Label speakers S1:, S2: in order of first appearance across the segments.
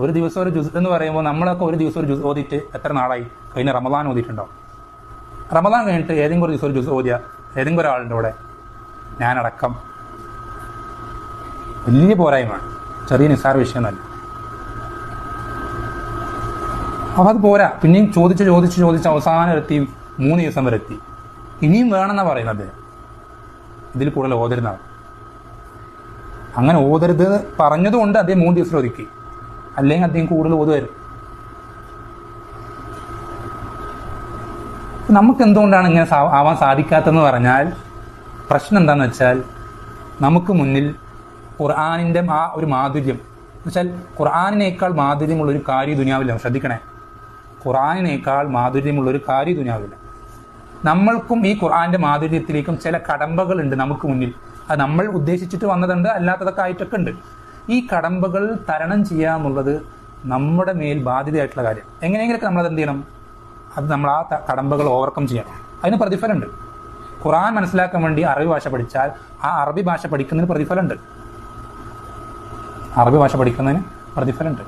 S1: ഒരു ദിവസം ഒരു ജുസ് എന്ന് പറയുമ്പോൾ നമ്മളൊക്കെ ഒരു ദിവസം ഒരു ജുസ് ഓതിയിട്ട് എത്ര നാളായി? കഴിഞ്ഞ റമദാൻ ഓതിയിട്ടുണ്ടോ? റമദാൻ കഴിഞ്ഞിട്ട് ഏതെങ്കിലും ഒരു ദിവസം ഒരു ജുസ് ഓതിയ ഏതെങ്കിലും ഒരാളുടെ കൂടെ, ഞാനടക്കം. വലിയ പോരായ്മയാണ്, ചെറിയ നിസ്സാര വിഷയമല്ല. അപ്പം അത് പോരാ. പിന്നെയും ചോദിച്ച് അവസാനം എത്തി 3 ദിവസം വരെ എത്തി. ഇനിയും വേണമെന്നാണ് പറയുന്നത്. ഇതിൽ കൂടുതൽ ഓതരുന്നാണ്. അങ്ങനെ ഓതരുത് പറഞ്ഞതുകൊണ്ട് അദ്ദേഹം 3 ദിവസം ഒതുക്കി, അല്ലെങ്കിൽ അദ്ദേഹം കൂടുതൽ ഓതുവരും. നമുക്ക് എന്തുകൊണ്ടാണ് ഇങ്ങനെ ആവാൻ സാധിക്കാത്തതെന്ന് പറഞ്ഞാൽ, പ്രശ്നം എന്താണെന്ന് വെച്ചാൽ, നമുക്ക് മുന്നിൽ ഖുർആനിൻ്റെ ആ ഒരു മാധുര്യം എന്ന് വെച്ചാൽ, ഖുർആനിനേക്കാൾ മാധുര്യമുള്ളൊരു കാര്യം ദുനിയാവില്ല. ശ്രദ്ധിക്കണേ, ഖുർആനിനേക്കാൾ മാധുര്യമുള്ളൊരു കാര്യം ദുനിയാവില്ല. നമ്മൾക്കും ഈ ഖുർആന്റെ മാധുര്യത്തിലേക്കും ചില കടമ്പകളുണ്ട് നമുക്ക് മുന്നിൽ. അത് നമ്മൾ ഉദ്ദേശിച്ചിട്ട് വന്നതുണ്ട്, അല്ലാത്തതൊക്കെ ആയിട്ടൊക്കെ ഉണ്ട്. ഈ കടമ്പകൾ തരണം ചെയ്യുക എന്നുള്ളത് നമ്മുടെ മേൽ ബാധ്യതയായിട്ടുള്ള കാര്യം. എങ്ങനെയെങ്കിലൊക്കെ നമ്മളത് എന്ത് ചെയ്യണം? അത് നമ്മൾ ആ കടമ്പകൾ ഓവർകം ചെയ്യണം. അതിന് പ്രതിഫലമുണ്ട്. ഖുർആൻ മനസ്സിലാക്കാൻ വേണ്ടി അറബി ഭാഷ പഠിച്ചാൽ ആ അറബി ഭാഷ പഠിക്കുന്നതിന് പ്രതിഫലമുണ്ട്. അറബി ഭാഷ പഠിക്കുന്നതിന് പ്രതിഫലമുണ്ട്.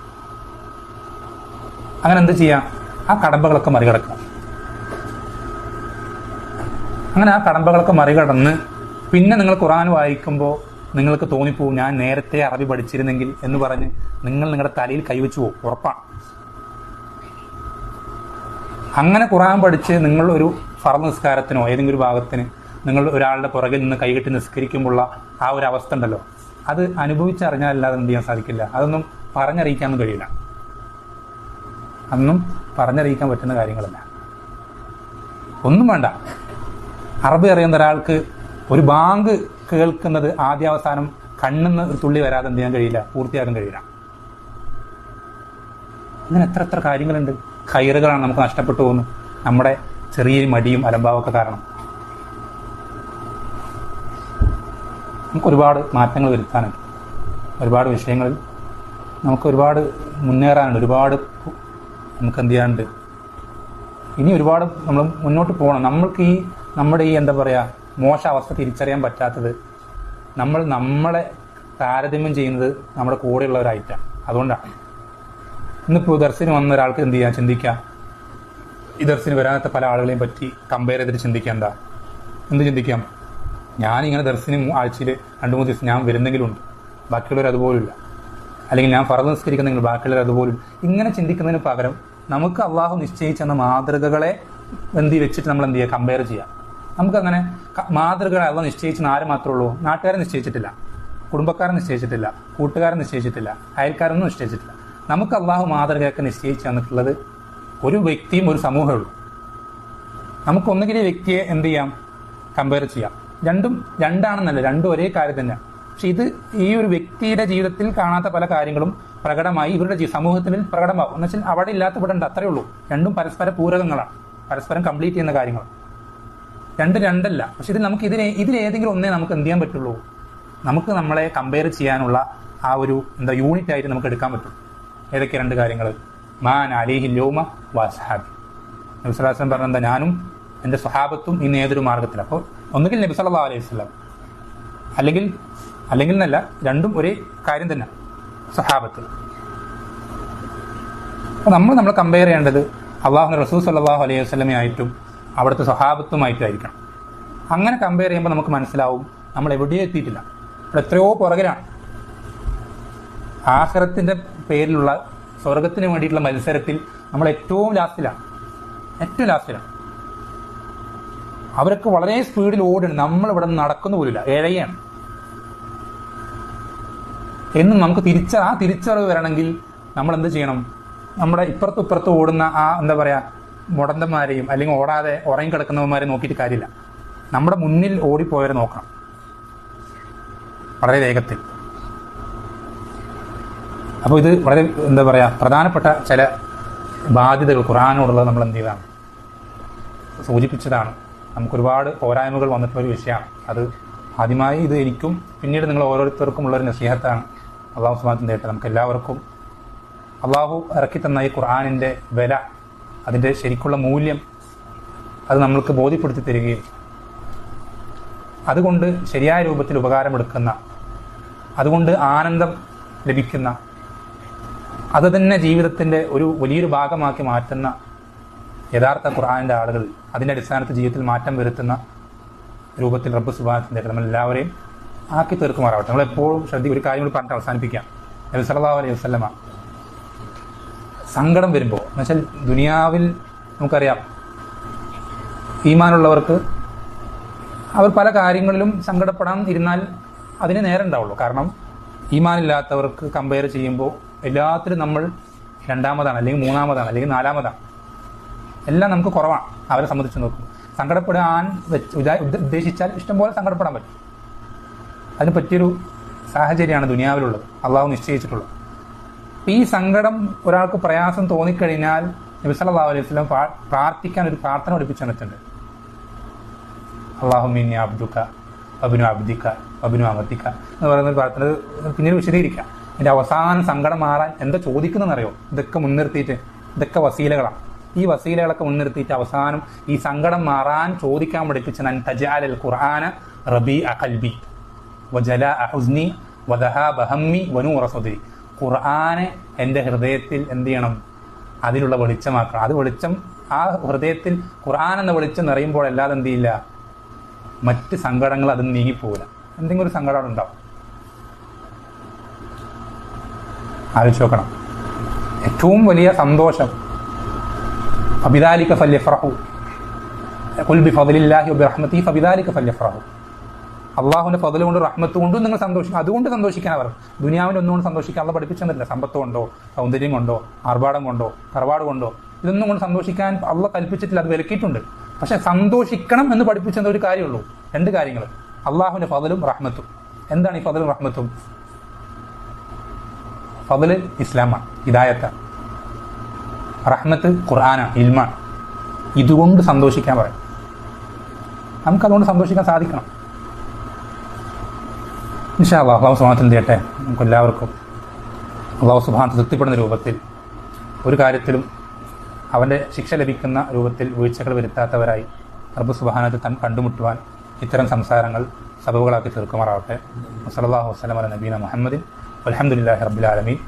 S1: അങ്ങനെ എന്ത് ചെയ്യാം? ആ കടമ്പകളൊക്കെ മറികടക്കുക. അങ്ങനെ ആ കടമ്പകളൊക്കെ മറികടന്ന് പിന്നെ നിങ്ങൾ ഖുർആൻ വായിക്കുമ്പോൾ നിങ്ങൾക്ക് തോന്നിപ്പോവും, ഞാൻ നേരത്തെ അറബി പഠിച്ചിരുന്നെങ്കിൽ എന്ന് പറഞ്ഞ് നിങ്ങൾ നിങ്ങളുടെ തലയിൽ കൈവച്ചു പോകും. ഉറപ്പാണ്. അങ്ങനെ ഖുർആൻ പഠിച്ച് നിങ്ങൾ ഒരു ഫർദ് നിസ്കാരത്തിനോ ഏതെങ്കിലും ഒരു ഭാഗത്തിന് നിങ്ങൾ ഒരാളുടെ പുറകിൽ നിന്ന് കൈകെട്ടി നിസ്കരിക്കുമ്പോഴുള്ള ആ ഒരു അവസ്ഥ ഉണ്ടല്ലോ, അത് അനുഭവിച്ചറിഞ്ഞാലല്ലാതെ എന്ത് ചെയ്യാൻ സാധിക്കില്ല. അതൊന്നും പറഞ്ഞറിയിക്കാനൊന്നും കഴിയില്ല. അതൊന്നും പറഞ്ഞറിയിക്കാൻ പറ്റുന്ന കാര്യങ്ങളല്ല. ഒന്നും വേണ്ട. അറബി അറിയുന്ന ഒരാൾക്ക് ഒരു ബാങ്ക് കേൾക്കുന്നത് ആദ്യാവസാനം കണ്ണിന്ന് ഒരു തുള്ളി വരാതെ എന്ത് ചെയ്യാൻ കഴിയില്ല, പൂർത്തിയാക്കാൻ കഴിയില്ല. അങ്ങനെ എത്ര കാര്യങ്ങളുണ്ട്. ഖൈറുകളാണ് നമുക്ക് നഷ്ടപ്പെട്ടു പോകുന്നത്, നമ്മുടെ ചെറിയ മടിയും അലംഭാവമൊക്കെ കാരണം. നമുക്ക് ഒരുപാട് മാറ്റങ്ങൾ വരുത്താനുണ്ട്. ഒരുപാട് വിഷയങ്ങളിൽ നമുക്ക് ഒരുപാട് മുന്നേറാനുണ്ട്. ഒരുപാട് നമുക്ക് എന്ത് ചെയ്യാനുണ്ട്. ഇനി ഒരുപാട് നമ്മൾ മുന്നോട്ട് പോകണം. നമ്മൾക്ക് നമ്മുടെ എന്താ പറയുക, മോശ അവസ്ഥ തിരിച്ചറിയാൻ പറ്റാത്തത് നമ്മളെ താരതമ്യം ചെയ്യുന്നത് നമ്മുടെ കൂടെയുള്ളവരായിട്ടാണ്. അതുകൊണ്ടാണ് ഇന്നിപ്പോൾ ദർശനം വന്ന ഒരാൾക്ക് എന്ത് ചെയ്യാൻ ചിന്തിക്കാം, ഈ ദർശനം വരാത്ത പല ആളുകളെയും പറ്റി കമ്പയർ ചെയ്തിട്ട് ചിന്തിക്കേണ്ട. എന്ത് ചിന്തിക്കാം? ഞാനിങ്ങനെ ദർശനം ആഴ്ചയിൽ 2-3 ദിവസം ഞാൻ വരുന്നെങ്കിലുണ്ട്, ബാക്കിയുള്ളവർ അതുപോലുമില്ല. അല്ലെങ്കിൽ ഞാൻ ഫർദ് നിസ്കരിക്കുന്നെങ്കിൽ ബാക്കിയുള്ളവർ അതുപോലും. ഇങ്ങനെ ചിന്തിക്കുന്നതിന് പകരം നമുക്ക് അള്ളാഹു നിശ്ചയിച്ചെന്ന മാതൃകകളെ വെച്ചിട്ട് നമ്മൾ എന്ത് ചെയ്യുക, കമ്പയർ ചെയ്യാം. നമുക്കങ്ങനെ മാതൃകകളെ അള്ളാഹു നിശ്ചയിച്ചെന്ന് ആര് മാത്രമേ ഉള്ളൂ? നാട്ടുകാരെ നിശ്ചയിച്ചിട്ടില്ല, കുടുംബക്കാരെ നിശ്ചയിച്ചിട്ടില്ല, കൂട്ടുകാരെ നിശ്ചയിച്ചിട്ടില്ല, അയൽക്കാരൊന്നും നിശ്ചയിച്ചിട്ടില്ല. നമുക്ക് അള്ളാഹു മാതൃകയൊക്കെ നിശ്ചയിച്ചു തന്നിട്ടുള്ളത് ഒരു വ്യക്തിയും ഒരു സമൂഹമേ ഉള്ളൂ. നമുക്കൊന്നുകിൽ വ്യക്തിയെ എന്ത് ചെയ്യാം, കമ്പയർ ചെയ്യാം. രണ്ടാണെന്നല്ല, രണ്ടും ഒരേ കാര്യം തന്നെയാണ്. പക്ഷെ ഇത് ഈ ഒരു വ്യക്തിയുടെ ജീവിതത്തിൽ കാണാത്ത പല കാര്യങ്ങളും പ്രകടമായി ഇവരുടെ സമൂഹത്തിൽ പ്രകടമാകും. എന്ന് വെച്ചാൽ അവിടെ ഇല്ലാത്ത ഇവിടെ ഉണ്ട്, അത്രയേ ഉള്ളൂ. രണ്ടും പരസ്പര പൂരകങ്ങളാണ്, പരസ്പരം കംപ്ലീറ്റ് ചെയ്യുന്ന കാര്യങ്ങൾ. രണ്ടല്ല. പക്ഷെ ഇത് നമുക്ക് ഇതിലേതെങ്കിലും ഒന്നേ നമുക്ക് എന്ത് ചെയ്യാൻ പറ്റുള്ളൂ. നമുക്ക് നമ്മളെ കമ്പയർ ചെയ്യാനുള്ള ആ ഒരു യൂണിറ്റ് ആയിട്ട് നമുക്ക് എടുക്കാൻ പറ്റും. ഏതൊക്കെ 2 കാര്യങ്ങൾ? മാൻ അലൈഹി യൗമ വസ്ഹാബി. നബി സല്ലല്ലാഹു അലൈഹി വസല്ലം പറഞ്ഞ ഞാനും എൻ്റെ സ്വഹാബത്തും ഇന്ന് ഏതൊരു മാർഗത്തിൽ. അപ്പോൾ ഒന്നുകിൽ നബി സല്ലല്ലാഹു അലൈഹി വസല്ലം, അല്ലെങ്കിൽ എന്നല്ല, രണ്ടും ഒരേ കാര്യം തന്നെ, സ്വഹാബത്ത്. അപ്പോൾ നമ്മൾ കമ്പയർ ചെയ്യേണ്ടത് അള്ളാഹുവിൻ്റെ റസൂൽ സല്ലല്ലാഹു അലൈഹി വസല്ലമയായിട്ടും അവിടുത്തെ സ്വഹാബത്തുമായിട്ടായിരിക്കണം. അങ്ങനെ കമ്പയർ ചെയ്യുമ്പോൾ നമുക്ക് മനസ്സിലാവും നമ്മൾ എവിടെയോ എത്തിയിട്ടില്ല, അവിടെ എത്രയോ പുറകിലാണ്. ആഖിറത്തിൻ്റെ പേരിലുള്ള സ്വർഗത്തിന് വേണ്ടിയിട്ടുള്ള മത്സരത്തിൽ നമ്മൾ ഏറ്റവും ലാസ്റ്റിലാണ്. അവരൊക്കെ വളരെ സ്പീഡിൽ ഓടുകയാണ്, നമ്മളിവിടെ നടക്കുന്നു പോലില്ല, ഏഴയാണ്. എന്നും നമുക്ക് തിരിച്ചറിവ് വരണമെങ്കിൽ നമ്മൾ എന്ത് ചെയ്യണം? നമ്മുടെ ഇപ്പുറത്തും ഓടുന്ന ആ മുടന്തന്മാരെയും അല്ലെങ്കിൽ ഓടാതെ ഉറങ്ങി കിടക്കുന്നവന്മാരെ നോക്കിയിട്ട് കാര്യമില്ല. നമ്മുടെ മുന്നിൽ ഓടിപ്പോയവരെ നോക്കണം വളരെ വേഗത്തിൽ. അപ്പോൾ ഇത് വളരെ പ്രധാനപ്പെട്ട ചില ബാധ്യതകൾ ഖുർആനോടുള്ളത് നമ്മൾ എന്ത് ചെയ്താണ്, സൂചിപ്പിച്ചതാണ്. നമുക്കൊരുപാട് പോരായ്മകൾ വന്നിട്ടുള്ളൊരു വിഷയമാണ്. അത് ആദ്യമായി ഇത് എനിക്കും പിന്നീട് നിങ്ങൾ ഓരോരുത്തർക്കും ഉള്ളൊരു നസീഹത്താണ്. അള്ളാഹു സുബ്ഹാനഹു വ തആല നമുക്ക് എല്ലാവർക്കും അള്ളാഹു ഇറക്കി തന്ന ഈ ഖുർആനിൻ്റെ വില, അതിൻ്റെ ശരിക്കുള്ള മൂല്യം അത് നമ്മൾക്ക് ബോധ്യപ്പെടുത്തി തരികയും അതുകൊണ്ട് ശരിയായ രൂപത്തിൽ ഉപകാരമെടുക്കുന്ന, അതുകൊണ്ട് ആനന്ദം ലഭിക്കുന്ന, അത് തന്നെ ജീവിതത്തിൻ്റെ ഒരു വലിയൊരു ഭാഗമാക്കി മാറ്റുന്ന യഥാർത്ഥ ഖുർആനിൻ്റെ ആളുകൾ, അതിൻ്റെ അടിസ്ഥാനത്തിൽ ജീവിതത്തിൽ മാറ്റം വരുത്തുന്ന രൂപത്തിൽ റബ്ബ് സുബ്ഹാനഹു നമ്മളെല്ലാവരെയും ആക്കി തീർക്കുമാറാവട്ടെ. നമ്മളെപ്പോഴും ഒരു കാര്യം കൂടി പറഞ്ഞിട്ട് അവസാനിപ്പിക്കാം. നബി സല്ലല്ലാഹു അലൈഹി വസല്ലമ സങ്കടം വരുമ്പോൾ, എന്നുവെച്ചാൽ ദുനിയാവിൽ നമുക്കറിയാം ഈമാനുള്ളവർക്ക് അവർ പല കാര്യങ്ങളിലും സങ്കടപ്പെടാൻ ഇരുന്നാൽ അതിന് നേരം ഉണ്ടാവുള്ളൂ. കാരണം ഈമാനില്ലാത്തവർക്ക് കമ്പയർ ചെയ്യുമ്പോൾ എല്ലാത്തിലും നമ്മൾ രണ്ടാമതാണ്, അല്ലെങ്കിൽ മൂന്നാമതാണ്, അല്ലെങ്കിൽ നാലാമതാണ്. എല്ലാം നമുക്ക് കുറവാണ് അവരെ സംബന്ധിച്ച് നോക്കും. സങ്കടപ്പെടാൻ ഉദ്ദേശിച്ചാൽ ഇഷ്ടംപോലെ സങ്കടപ്പെടാൻ പറ്റും. അതിന് പറ്റിയൊരു സാഹചര്യമാണ് ദുനിയാവിലുള്ളത്, അള്ളാഹു നിശ്ചയിച്ചിട്ടുള്ളത്. ഈ സങ്കടം ഒരാൾക്ക് പ്രയാസം തോന്നിക്കഴിഞ്ഞാൽ നബി സല്ലല്ലാഹു അലൈഹി വസല്ലം പ്രാർത്ഥിക്കാൻ ഒരു പ്രാർത്ഥന പഠിപ്പിച്ചു തന്നിട്ടുണ്ട്. അല്ലാഹുമ്മ ഇന്നി അബ്ദുക വബ്നു അബ്ദിക വബ്നു അമതിക എന്ന് പറയുന്ന ഒരു പ്രാർത്ഥന പിന്നീട് വിശദീകരിക്കാം. എൻ്റെ അവസാനം സങ്കടം മാറാൻ എന്താ ചോദിക്കുന്നതെന്നറിയോ? ഇതൊക്കെ മുൻനിർത്തിയിട്ട്, ഇതൊക്കെ വസീലകളാണ്. ഈ വസീലകളൊക്കെ മുൻനിർത്തിയിട്ട് അവസാനം ഈ സങ്കടം മാറാൻ ചോദിക്കാൻ പഠിപ്പിച്ച അൻ തജഅലൽ ഖുർആന റബീഅ ഖൽബി വജലാഅ ഹുസ്നി വദഹാബ ഹമ്മി വനൂറ സദ്രി. ഖുർആനെ എൻ്റെ ഹൃദയത്തിൽ എന്ത് ചെയ്യണം? അതിലുള്ള വെളിച്ചമാക്കണം. അത് വെളിച്ചം ആ ഹൃദയത്തിൽ ഖുർആൻ എന്ന വെളിച്ചം നിറയുമ്പോഴല്ലാതെ എന്ത് ചെയ്യില്ല, മറ്റ് സങ്കടങ്ങൾ അതിന് നീങ്ങിപ്പോകില്ല. എന്തെങ്കിലും ഒരു സങ്കടം ഉണ്ടാവും. ആലോചിച്ച് നോക്കണം. ഏറ്റവും വലിയ സന്തോഷം ഫബിദാലിക ഫല്യഫ്റഹു ഖുൽ ബിഫദ്ലില്ലാഹി വബിറഹ്മതിഹി ഫബിദാലിക ഫല്യഫ്റഹു. അള്ളാഹുവിൻ്റെ ഫദ്ൽ കൊണ്ട് റഹ്മത്ത് കൊണ്ടും നിങ്ങൾ സന്തോഷിക്കും. അതുകൊണ്ട് സന്തോഷിക്കാൻ അവർ ദുനിയാവിൻ്റെ ഒന്നുകൊണ്ട് സന്തോഷിക്കാൻ അള്ള പഠിപ്പിച്ചെന്നില്ല. സമ്പത്ത് കൊണ്ടോ സൗന്ദര്യം കൊണ്ടോ ആർഭാടം കൊണ്ടോ തറവാട് കൊണ്ടോ ഇതൊന്നും കൊണ്ട് സന്തോഷിക്കാൻ അള്ള കൽപ്പിച്ചിട്ടില്ല, അത് വിലക്കിയിട്ടുണ്ട്. പക്ഷെ സന്തോഷിക്കണം എന്ന് പഠിപ്പിച്ചെന്ന ഒരു കാര്യമുള്ളൂ, രണ്ട് കാര്യങ്ങൾ: അള്ളാഹുവിൻ്റെ ഫദ്ലും റഹ്മത്തും. എന്താണ് ഈ ഫദ്ലും റഹ്മത്തും? ഫദ്ൽ ഇസ്ലാമാണ്, ഹിദായത്താണ്. റഹ്മത്ത് ഖുർആനാണ്, ഇൽമാണ്. ഇതുകൊണ്ട് സന്തോഷിക്കാൻ പറയും. നമുക്കതുകൊണ്ട് സന്തോഷിക്കാൻ സാധിക്കണം. ഇൻഷാ അല്ലാഹ് അള്ളാഹു സുബ്ഹാനഹു വതആല ചെയ്യട്ടെ നമുക്കെല്ലാവർക്കും അള്ളാഹു സുബ്ഹാനഹു വതആല തൃപ്തിപ്പെടുന്ന രൂപത്തിൽ, ഒരു കാര്യത്തിലും അവൻ്റെ ശിക്ഷ ലഭിക്കുന്ന രൂപത്തിൽ വീഴ്ചകൾ വരുത്താത്തവരായി റബ്ബ് സുബ്ഹാനഹു വതആല കണ്ടുമുട്ടുവാൻ ഇത്തരം സംസാരങ്ങൾ സബബുകളാക്കി തീർക്കുമാറാവട്ടെ. വസല്ലല്ലാഹു വസല്ലമ അലാ നബീന മുഹമ്മദിൻ വൽഹംദുലില്ലാഹി റബ്ബിൽ ആലമീൻ.